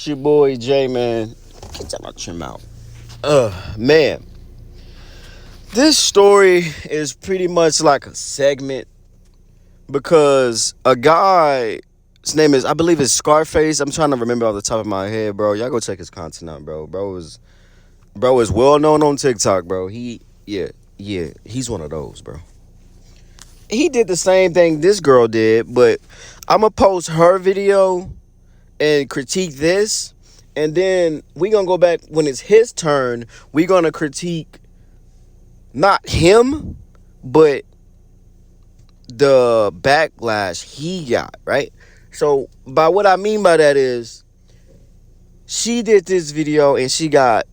It's your boy Jay, man. Get that out your mouth. Man, this story is pretty much like a segment because a guy, his name is, I believe it's Scarface. I'm trying to remember off the top of my head, bro. Y'all go check his content out, bro. Bro is well known on TikTok, bro. He's one of those, bro. He did the same thing this girl did, but I'm gonna post her video and critique this, and then we gonna go back when it's his turn. We gonna critique not him, but the backlash he got, right? So by what I mean by that is she did this video and she got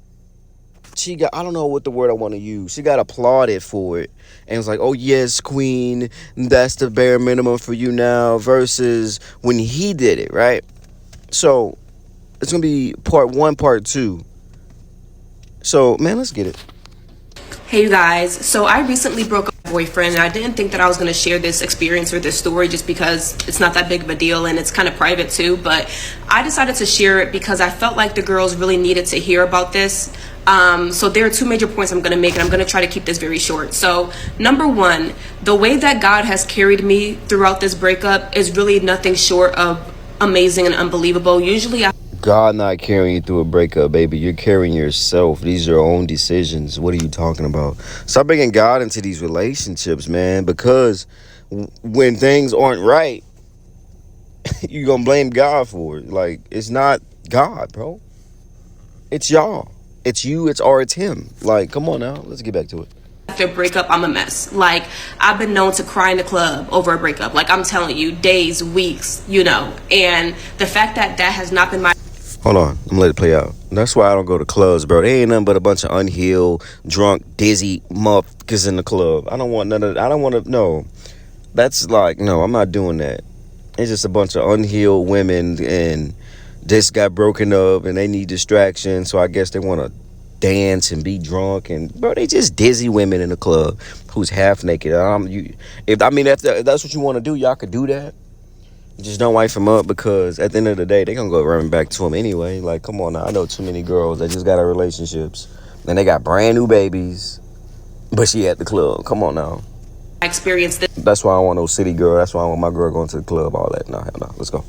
I don't know what the word I want to use. She got applauded for it. And it's like, oh yes, queen, that's the bare minimum for you now, versus when he did it, right? So it's gonna be part one, part two. So man, let's get it. Hey you guys, so I recently broke up with my boyfriend and I didn't think that I was going to share this experience or this story just because it's not that big of a deal and it's kind of private too, but I decided to share it because I felt like the girls really needed to hear about this. So there are two major points I'm going to make, and I'm going to try to keep this very short. So number one, the way that God has carried me throughout this breakup is really nothing short of amazing and unbelievable. Usually God not carrying you through a breakup, baby. You're carrying yourself. These are your own decisions. What are you talking about? Stop bringing God into these relationships, man, because when things aren't right, you're going to blame God for it. Like, it's not God, bro. It's y'all. It's you, it's him. Like, come on now. Let's get back to it. after a breakup, I'm a mess. Like, I've been known to cry in the club over a breakup. Like, I'm telling you, days, weeks, and the fact that that has not been my Hold on. I'm going to let it play out. That's why I don't go to clubs, bro. They ain't nothing but a bunch of unhealed, drunk, dizzy motherfuckers in the club. I don't want none of that. I don't want to, no. That's like, no, I'm not doing that. It's just a bunch of unhealed women and just got broken up and they need distraction. So I guess they want to dance and be drunk. And, bro, they just dizzy women in the club who's half naked. If that's what you want to do, y'all could do that. Just don't wife them up, because at the end of the day, they going to go running back to him anyway. Like, come on now. I know too many girls that just got out of relationships and they got brand new babies, but she at the club. Come on now. experience That's why I want no city girl. That's why I want my girl going to the club, all that. No, hell no. Let's go.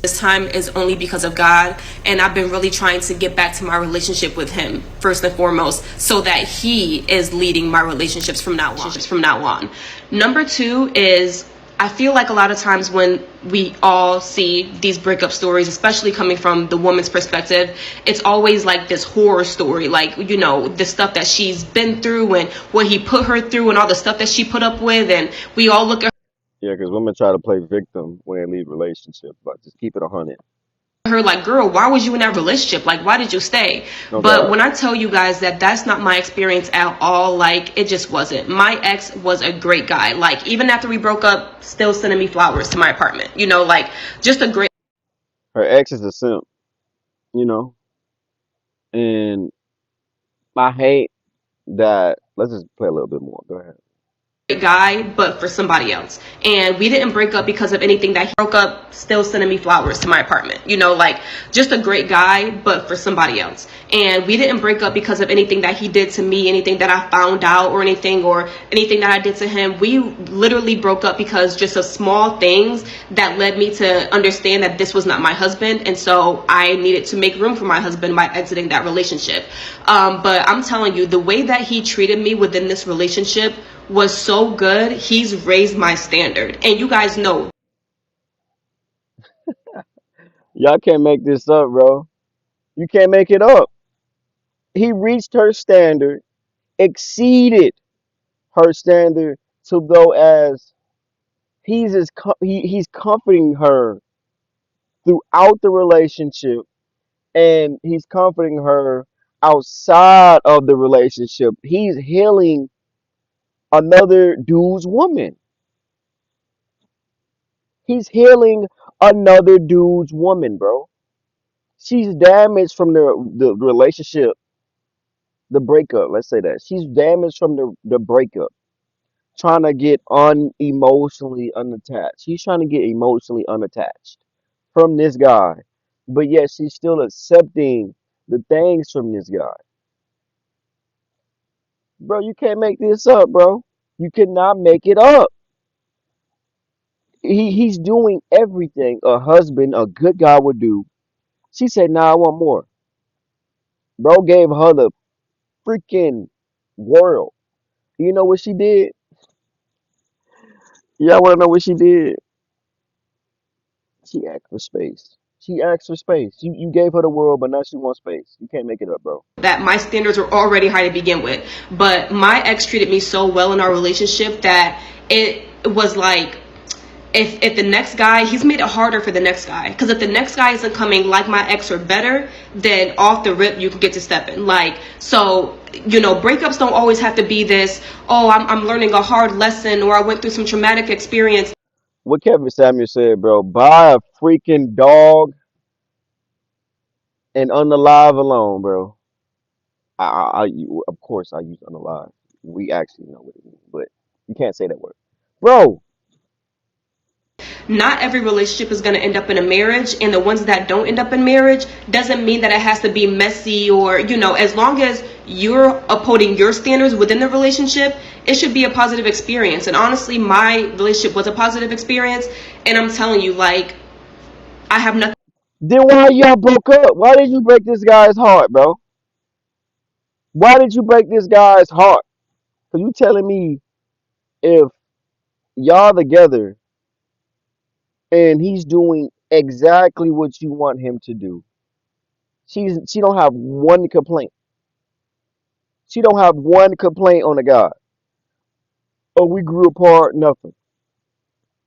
this time is only because of God, and I've been really trying to get back to my relationship with him first and foremost, so that he is leading my relationships from now on. Number two is, I feel like a lot of times when we all see these breakup stories, especially coming from the woman's perspective, it's always like this horror story, like, the stuff that she's been through and what he put her through and all the stuff that she put up with, and we all look at Yeah, because women try to play victim when they leave relationships, but just keep it 100. her like, girl, why was you in that relationship? Like, why did you stay? No But doubt. when I tell you guys that that's not my experience at all, like, it just wasn't. My ex was a great guy. Like, even after we broke up, still sending me flowers to my apartment, like, just a great Her ex is a simp, you know? And I hate that. Let's just play a little bit more. Go ahead. guy, but for somebody else. And we didn't break up because of anything that he broke up, still sending me flowers to my apartment, like, just a great guy, but for somebody else. And we didn't break up because of anything that he did to me, anything that I found out, or anything that I did to him. We literally broke up because just of small things that led me to understand that this was not my husband, and so I needed to make room for my husband by exiting that relationship. But I'm telling you, the way that he treated me within this relationship was so good. He's raised my standard, and you guys know Y'all can't make this up, bro. You can't make it up. He reached her standard, exceeded her standard, to go as he's comforting her throughout the relationship, and he's comforting her outside of the relationship. He's healing another dude's woman. He's healing another dude's woman, bro. She's damaged from the relationship, the breakup. Let's say that she's damaged from the breakup, trying to get unemotionally unattached. He's trying to get emotionally unattached from this guy, but yet she's still accepting the things from this guy. Bro, you can't make this up, bro. You cannot make it up. He's doing everything a husband, a good guy would do. She said, "Nah, I want more." Bro gave her the freaking world. You know what she did? Y'all want to know what she did? She asked for space. She asked for space. You gave her the world, but now she wants space. You can't make it up, bro. That my standards were already high to begin with. But my ex treated me so well in our relationship that it was like, if the next guy, he's made it harder for the next guy, because if the next guy isn't coming like my ex or better, then off the rip you can get to stepping. Like, so, you know, breakups don't always have to be this, oh, I'm learning a hard lesson, or I went through some traumatic experience. What Kevin Samuel said, bro, buy a freaking dog and unalive alone, bro. Of course, I use unalive. We actually know what it means, but you can't say that word, bro. Not every relationship is going to end up in a marriage, and the ones that don't end up in marriage doesn't mean that it has to be messy, or, you know, as long as you're upholding your standards within the relationship, it should be a positive experience. And honestly, my relationship was a positive experience, and I'm telling you, like, I have nothing. Then why y'all broke up? Why did you break this guy's heart, bro? Why did you break this guy's heart? Cause you telling me if y'all together and he's doing exactly what you want him to do, she don't have one complaint. She don't have one complaint on the guy. Oh, we grew apart, nothing.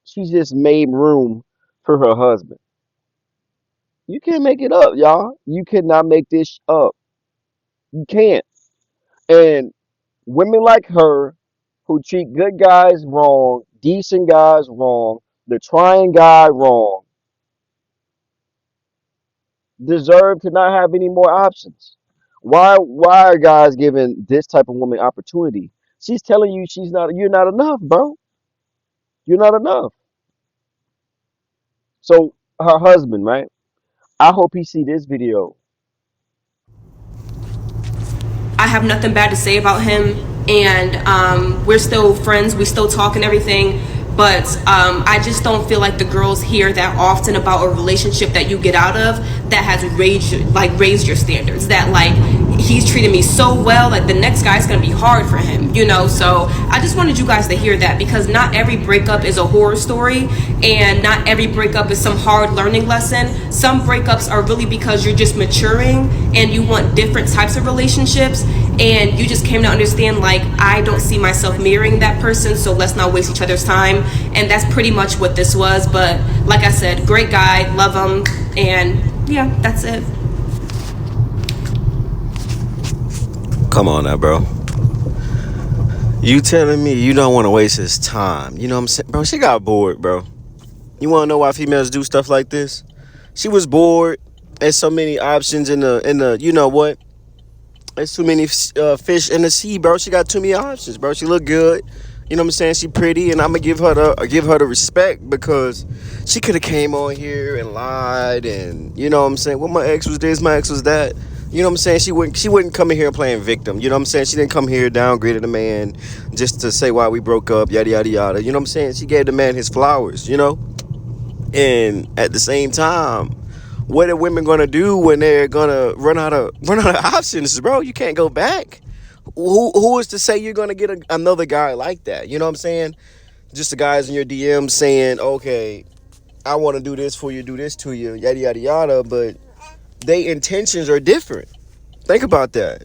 She just made room for her husband. You can't make it up, y'all. You cannot make this up. You can't. And women like her who treat good guys wrong, decent guys wrong, the trying guy wrong, deserve to not have any more options. Why are guys giving this type of woman opportunity? She's telling you you're not enough, bro. You're not enough. So her husband, right? I hope he see this video. I have nothing bad to say about him, and we're still friends. We still talk and everything. But I just don't feel like the girls hear that often about a relationship that you get out of that has raised your standards. That, like, he's treated me so well that the next guy's gonna be hard for him, you know. So I just wanted you guys to hear that, because not every breakup is a horror story, and not every breakup is some hard learning lesson. Some breakups are really because you're just maturing and you want different types of relationships, and you just came to understand, like, I don't see myself mirroring that person, so let's not waste each other's time. And that's pretty much what this was. But like I said, great guy, love him, and yeah, that's it. Come on now, bro. You telling me you don't want to waste his time? You know what I'm saying, bro? She got bored, bro. You want to know why females do stuff like this? She was bored. There's so many options in the. You know what? There's too many fish in the sea, bro. She got too many options, bro. She look good. You know what I'm saying? She pretty, and I'm gonna give her the respect, because she could have came on here and lied, and you know what I'm saying? Well, my ex was this, my ex was that. You know what I'm saying? She wouldn't come in here playing victim. You know what I'm saying? She didn't come here downgrading the man just to say why we broke up, yada yada yada. You know what I'm saying? She gave the man his flowers, you know? And at the same time, what are women gonna do when they're gonna run out of options, bro? You can't go back. Who is to say you're gonna get another guy like that? You know what I'm saying? Just the guys in your DMs saying, okay, I want to do this for you, do this to you, yada yada yada, but they intentions are different. Think about that.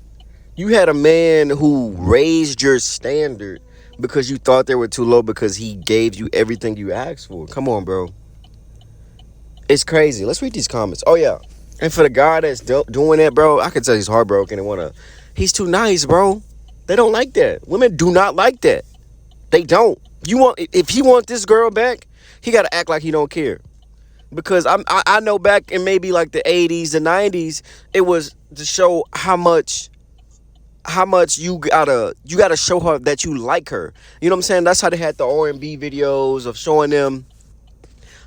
You had a man who raised your standard because you thought they were too low, because he gave you everything you asked for. Come on, bro. It's crazy. Let's read these comments. Oh yeah, and for the guy that's doing that, bro, I can tell he's heartbroken and he's too nice, bro. They don't like that. Women do not like that. They don't. If he want this girl back, he got to act like he don't care. Because I know back in maybe like the 80s, the 90s, it was to show how much you gotta show her that you like her. You know what I'm saying? That's how they had the R&B videos of showing them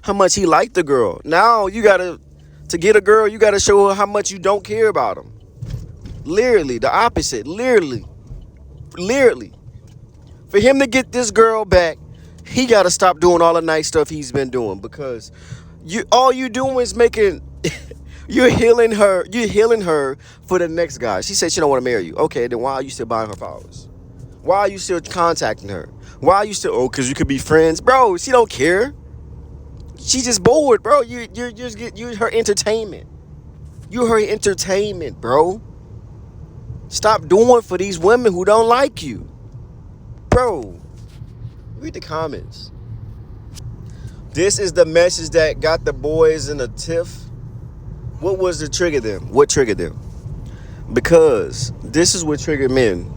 how much he liked the girl. Now you gotta To get a girl, you got to show her how much you don't care about them. Literally, the opposite. Literally. For him to get this girl back, he got to stop doing all the nice stuff he's been doing, because all you doing is making you're healing her for the next guy. She said she don't want to marry you. Okay, then why are you still buying her flowers? Why are you still contacting her? Why are you still, because you could be friends. Bro, she don't care. She just bored, bro. You're her entertainment. You're her entertainment, bro. Stop doing for these women who don't like you. Bro, read the comments. This is the message that got the boys in a tiff. What was to trigger them? What triggered them? Because this is what triggered men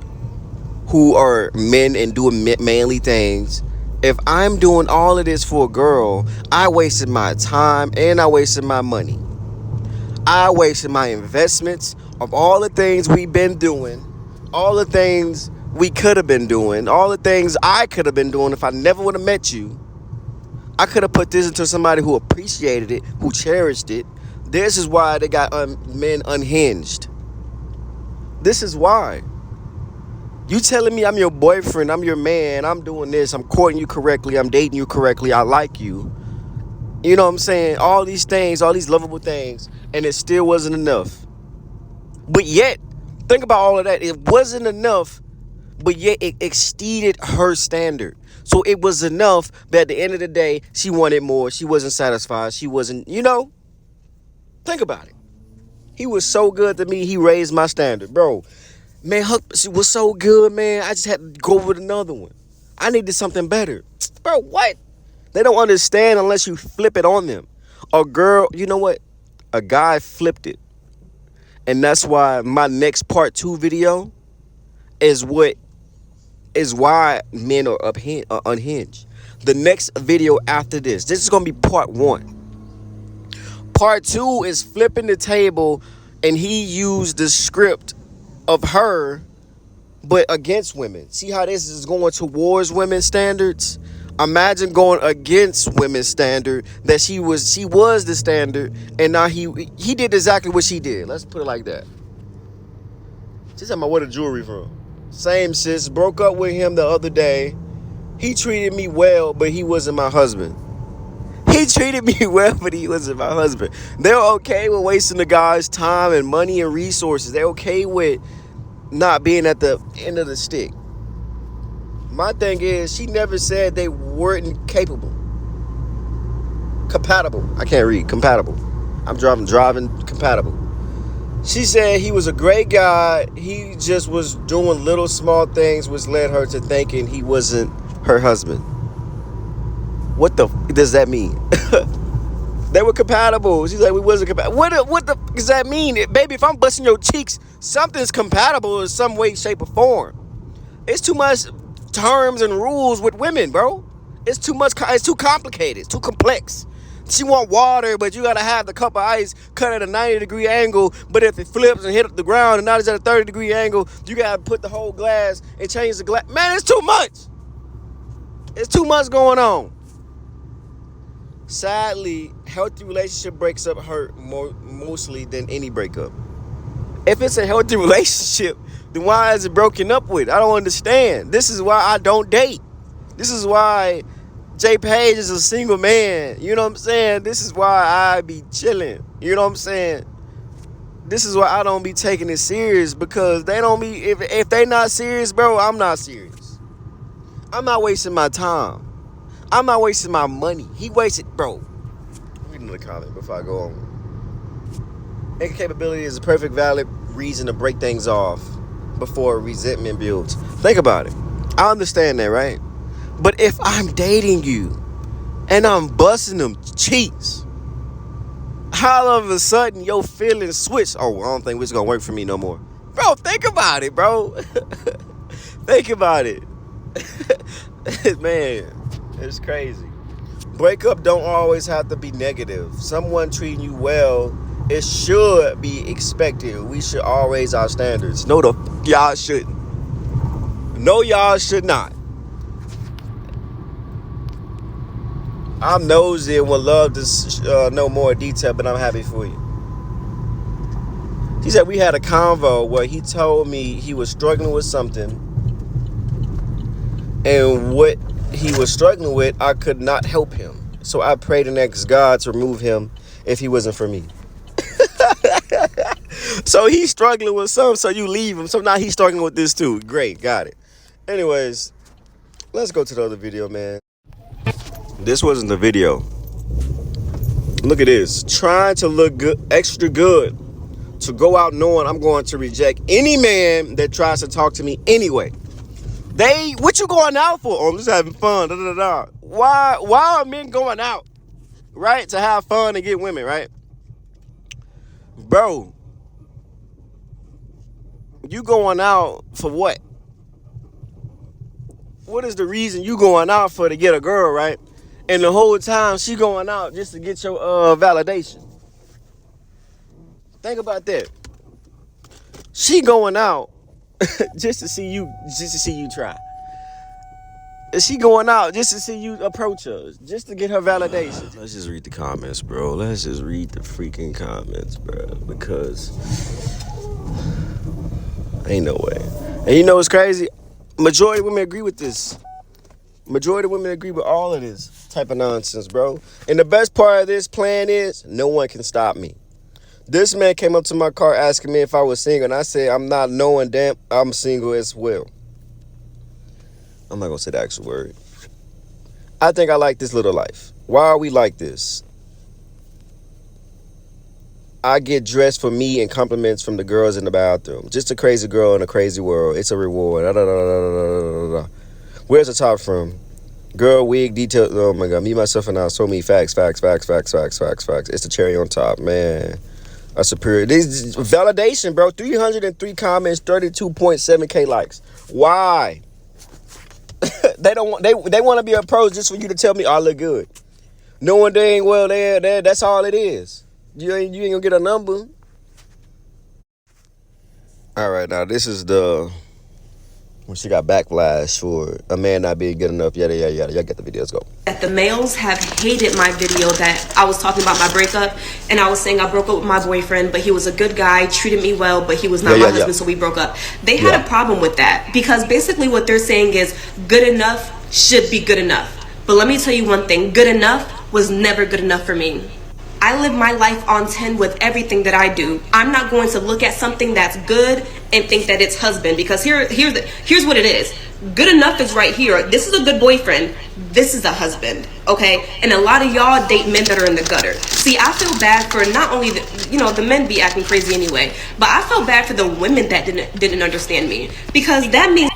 who are men and doing manly things. If I'm doing all of this for a girl, I wasted my time and I wasted my money. I wasted my investments of all the things we've been doing, all the things we could have been doing, all the things I could have been doing if I never would have met you. I could have put this into somebody who appreciated it, who cherished it. This is why they got men unhinged. This is why. You telling me I'm your boyfriend, I'm your man, I'm doing this, I'm courting you correctly, I'm dating you correctly, I like you. You know what I'm saying? All these things, all these lovable things, and it still wasn't enough. But yet, think about all of that. It wasn't enough, but yet it exceeded her standard. So it was enough, but at the end of the day, she wanted more. She wasn't satisfied. She wasn't, think about it. He was so good to me, he raised my standard. Bro, man, she was so good, man. I just had to go with another one. I needed something better. Bro, what? They don't understand unless you flip it on them. A girl, you know what? A guy flipped it. And that's why my next part 2 video is why men are unhinged. The next video after this is going to be part 1. Part 2 is flipping the table, and he used the script of her, but against women. See how this is going towards women's standards? Imagine going against women's standard, that she was the standard, and now he did exactly what she did. Let's put it like that. She's talking about where the jewelry from. Same sis, broke up with him the other day. He treated me well, but he wasn't my husband. He treated me well, but he wasn't my husband. They're okay with wasting the guy's time and money and resources. They're okay with not being at the end of the stick. My thing is, she never said they weren't compatible. I can't read. Compatible. I'm driving compatible. She said he was a great guy. He just was doing little small things which led her to thinking he wasn't her husband. What the does that mean? They were compatible. She's like, we wasn't compatible. What the does that mean? Baby, if I'm busting your cheeks, something's compatible in some way, shape, or form. It's too much terms and rules with women, bro. It's too much. It's too complicated. It's too complex. She want water, but you gotta have the cup of ice cut at a 90-degree angle. But if it flips and hit the ground and not at a 30-degree angle, you gotta put the whole glass and change the glass. Man, it's too much. It's too much going on. Sadly, healthy relationship breaks up hurt mostly than any breakup. If it's a healthy relationship, then why is it broken up with? I don't understand. This is why I don't date. This is why J. Page is a single man. You know what I'm saying? This is why I be chilling. You know what I'm saying? This is why I don't be taking it serious, because they don't be, if they not serious, bro, I'm not serious. I'm not wasting my time. I'm not wasting my money. He wasted, bro. Read another comment before I go on. Incapability is a perfect valid reason to break things off before resentment builds. Think about it. I understand that, right? But if I'm dating you and I'm busting them cheeks, how all of a sudden your feelings switch? Oh, I don't think this is going to work for me no more. Bro, think about it, bro. Think about it. Man, it's crazy. Breakup don't always have to be negative. Someone treating you well, it should be expected. We should all raise our standards. No, y'all shouldn't. No, y'all should not. I'm nosy and would love to know more detail, but I'm happy for you. She said we had a convo where he told me he was struggling with something, and what he was struggling with, I could not help him. So I prayed and asked God to remove him if he wasn't for me. So he's struggling with something, so you leave him. So now he's struggling with this too. Great, got it. Anyways, let's go to the other video, man. This wasn't the video. Look at this. Trying to look good, extra good, to go out knowing I'm going to reject any man that tries to talk to me anyway. What you going out for? Oh, I'm just having fun. Da, da, da, da. Why are men going out, right? To have fun and get women, right? Bro, you going out for what? What is the reason you going out for to get a girl, right? And the whole time she going out just to get your validation. Think about that. She going out just to see you try. She going out just to see you approach her, just to get her validation. Let's just read the comments, bro. Let's just read the freaking comments, bro. Because ain't no way. And you know what's crazy? Majority of women agree with this. Majority of women agree with all of this type of nonsense, bro. And the best part of this plan is no one can stop me. This man came up to my car asking me if I was single, and I said, I'm not, knowing damn I'm single as well. I'm not going to say the actual word. I think I like this little life. Why are we like this? I get dressed for me and compliments from the girls in the bathroom. Just a crazy girl in a crazy world. It's a reward. Da, da, da, da, da, da. Where's the top from? Girl, wig, detail. Oh my God. Me, myself, and I. So many facts. It's the cherry on top, man. A superior. This validation, bro. 303 comments, 32.7K likes. Why? They don't want. They want to be approached just for you to tell me I look good. Knowing they ain't well there. That's all it is. You ain't gonna get a number. All right, now this is when she got backlash for a man not being good enough. Yada yada yada. Y'all get the video. Let's go. That the males have hated my video that I was talking about my breakup, and I was saying I broke up with my boyfriend, but he was a good guy, treated me well, but he was not my husband, so we broke up. They had a problem with that because basically what they're saying is good enough should be good enough. But let me tell you one thing, good enough was never good enough for me. I live my life on 10 with everything that I do. I'm not going to look at something that's good and think that it's husband, because here's what it is. Good enough is right here. This is a good boyfriend. This is a husband, okay? And a lot of y'all date men that are in the gutter. See, I feel bad for not only the men be acting crazy anyway, but I feel bad for the women that didn't understand me, because that means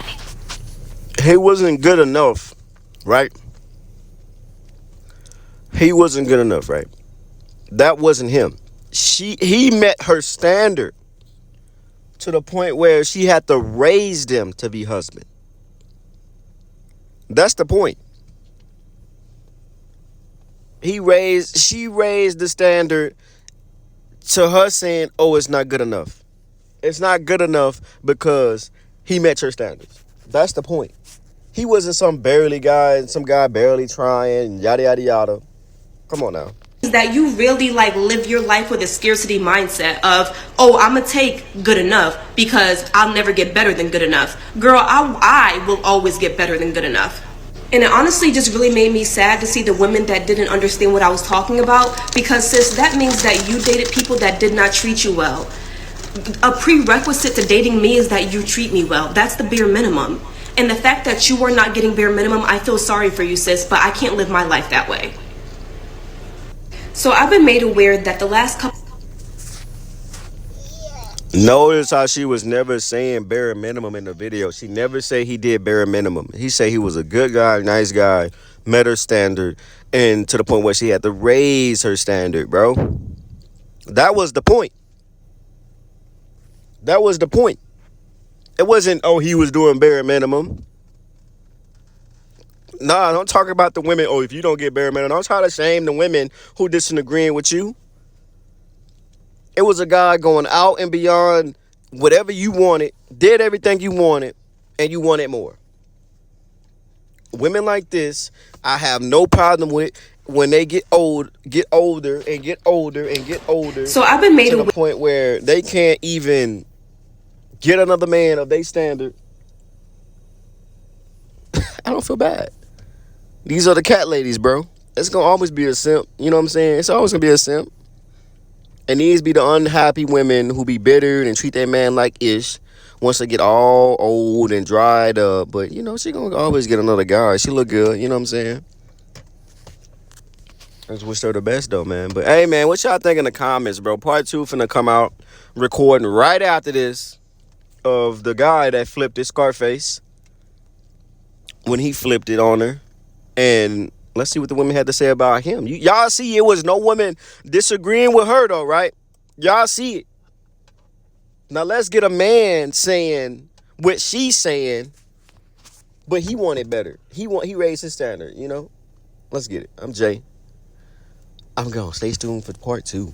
he wasn't good enough, right? He wasn't good enough, right? That wasn't him. He met her standard to the point where she had to raise them to be husband. That's the point. She raised the standard to her saying, oh, it's not good enough. It's not good enough because he met your standards. That's the point. He wasn't some barely guy, some guy barely trying, yada, yada, yada. Come on now. That you really live your life with a scarcity mindset of, oh, I'm gonna take good enough because I'll never get better than good enough. Girl, I will always get better than good enough. And it honestly just really made me sad to see the women that didn't understand what I was talking about, because sis, that means that you dated people that did not treat you well. A prerequisite to dating me is that you treat me well. That's the bare minimum. And the fact that you are not getting bare minimum, I feel sorry for you, sis, but I can't live my life that way. So I've been made aware that the last couple... Notice how she was never saying bare minimum in the video. She never said he did bare minimum. He said he was a good guy, nice guy, met her standard, and to the point where she had to raise her standard, bro. That was the point. That was the point. It wasn't, oh, he was doing bare minimum. Nah, don't talk about the women. Oh, if you don't get bare minimum, don't try to shame the women who disagreeing with you. It was a guy going out and beyond whatever you wanted, did everything you wanted, and you wanted more. Women like this, I have no problem with. when they get older and get older and get older So I've been made to the aware. point where they can't even get another man of their standard, I don't feel bad. These are the cat ladies, bro. It's gonna always be a simp. You know what I'm saying? It's always gonna be a simp. And these be the unhappy women who be bitter and treat their man like ish once they get all old and dried up. But you know, she gonna always get another guy. She look good. You know what I'm saying? I just wish her the best though, man. But hey, man, what y'all think in the comments, bro? Part 2 finna come out, recording right after this, of the guy that flipped his Scarface when he flipped it on her. And let's see what the women had to say about him. Y'all see it was no woman disagreeing with her though, right? Y'all see it. Now let's get a man saying what she's saying, but he wanted better. He raised his standard, you know? Let's get it. I'm Jay. I'm gone. Stay tuned for part 2.